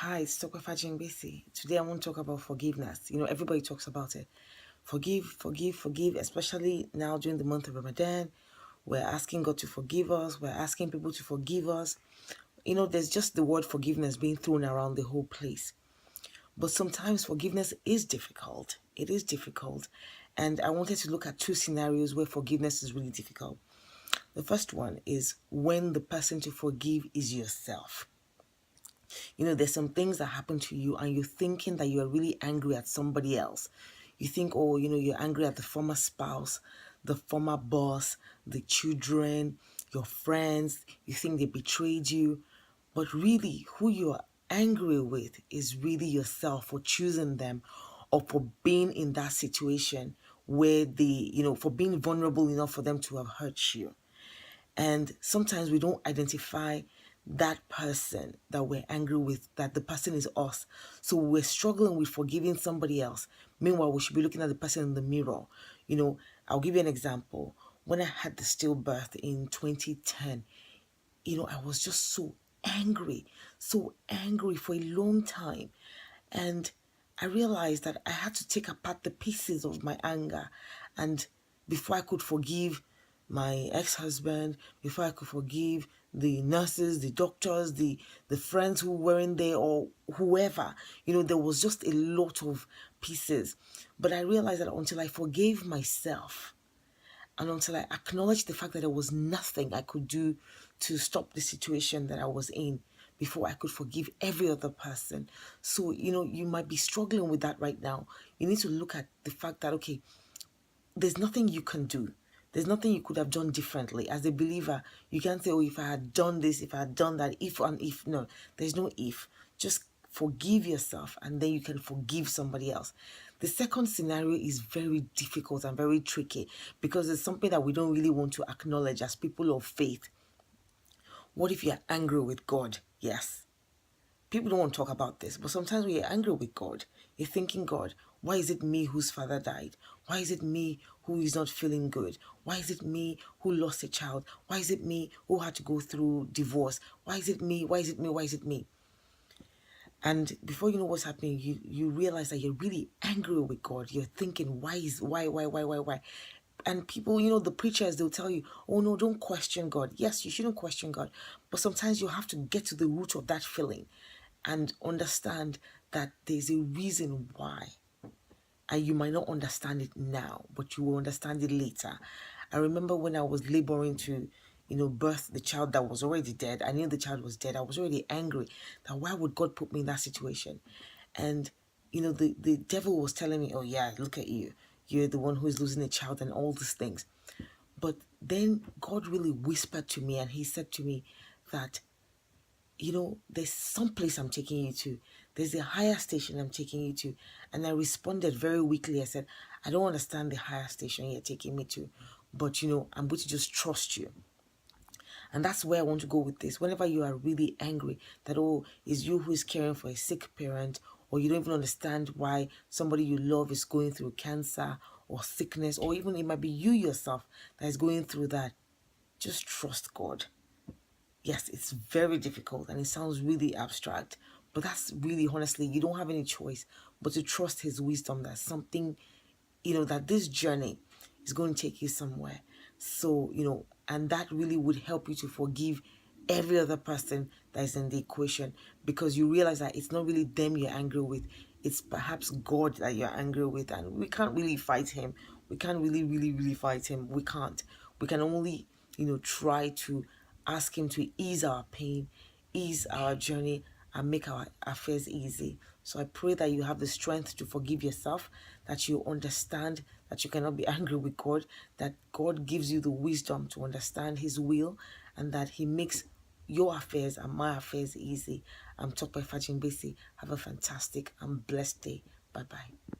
Hi, it's Tokwefa Jingbisi. Today I want to talk about forgiveness. Everybody talks about it. Forgive, forgive, forgive, especially now during the month of Ramadan. We're asking God to forgive us. We're asking people to forgive us. There's just the word forgiveness being thrown around the whole place. But sometimes forgiveness is difficult. It is difficult. And I wanted to look at two scenarios where forgiveness is really difficult. The first one is when the person to forgive is yourself. There's some things that happen to you and you're thinking that you're really angry at somebody else. You think, oh, you're angry at the former spouse, the former boss, the children, your friends. You think they betrayed you. But really, who you're angry with is really yourself for choosing them or for being in that situation where for being vulnerable enough for them to have hurt you. And sometimes we don't identify that person that we're angry with, that the person is us. So we're struggling with forgiving somebody else. Meanwhile, we should be looking at the person in the mirror. I'll give you an example. When I had the stillbirth in 2010, I was just so angry for a long time. And I realized that I had to take apart the pieces of my anger. And before I could forgive my ex-husband, before I could forgive the nurses, the doctors, the friends who weren't there or whoever, there was just a lot of pieces. But I realized that until I forgave myself, and until I acknowledged the fact that there was nothing I could do to stop the situation that I was in before I could forgive every other person. So, you might be struggling with that right now. You need to look at the fact that, okay, there's nothing you can do. There's nothing you could have done differently. As a believer, you can't say, oh, if I had done this, if I had done that, if and if. No, there's no if. Just forgive yourself and then you can forgive somebody else. The second scenario is very difficult and very tricky because it's something that we don't really want to acknowledge as people of faith. What if you're angry with God? Yes. People don't want to talk about this, but sometimes when you're angry with God, you're thinking, God, why is it me whose father died? Why is it me who is not feeling good? Why is it me who lost a child? Why is it me who had to go through divorce? Why is it me? Why is it me? Why is it me? And before you know what's happening, you realize that you're really angry with God. You're thinking, why? And people, the preachers, they'll tell you, oh no, don't question God. Yes, you shouldn't question God. But sometimes you have to get to the root of that feeling and understand that there's a reason why. And you might not understand it now, but you will understand it later. I remember when I was laboring to, birth the child that was already dead. I knew the child was dead. I was already angry that why would God put me in that situation? And, the devil was telling me, oh yeah, look at you. You're the one who is losing a child and all these things. But then God really whispered to me and he said to me that, there's some place I'm taking you to. There's a higher station I'm taking you to. And I responded very weakly. I said, I don't understand the higher station you're taking me to, but, I'm going to just trust you. And that's where I want to go with this. Whenever you are really angry that, oh, it's you who is caring for a sick parent, or you don't even understand why somebody you love is going through cancer or sickness, or even it might be you yourself that is going through that, just trust God. Yes, it's very difficult and it sounds really abstract, but that's really, honestly, you don't have any choice but to trust his wisdom that something, that this journey is going to take you somewhere. So, and that really would help you to forgive every other person that is in the equation, because you realize that it's not really them you're angry with, it's perhaps God that you're angry with, and we can't really fight him. We can't really fight him. We can't. We can only, try to ask him to ease our pain, ease our journey, and make our affairs easy. So I pray that you have the strength to forgive yourself, that you understand that you cannot be angry with God, that God gives you the wisdom to understand his will, and that he makes your affairs and my affairs easy. I'm Tokwefa Jingbisi. Have a fantastic and blessed day. Bye-bye.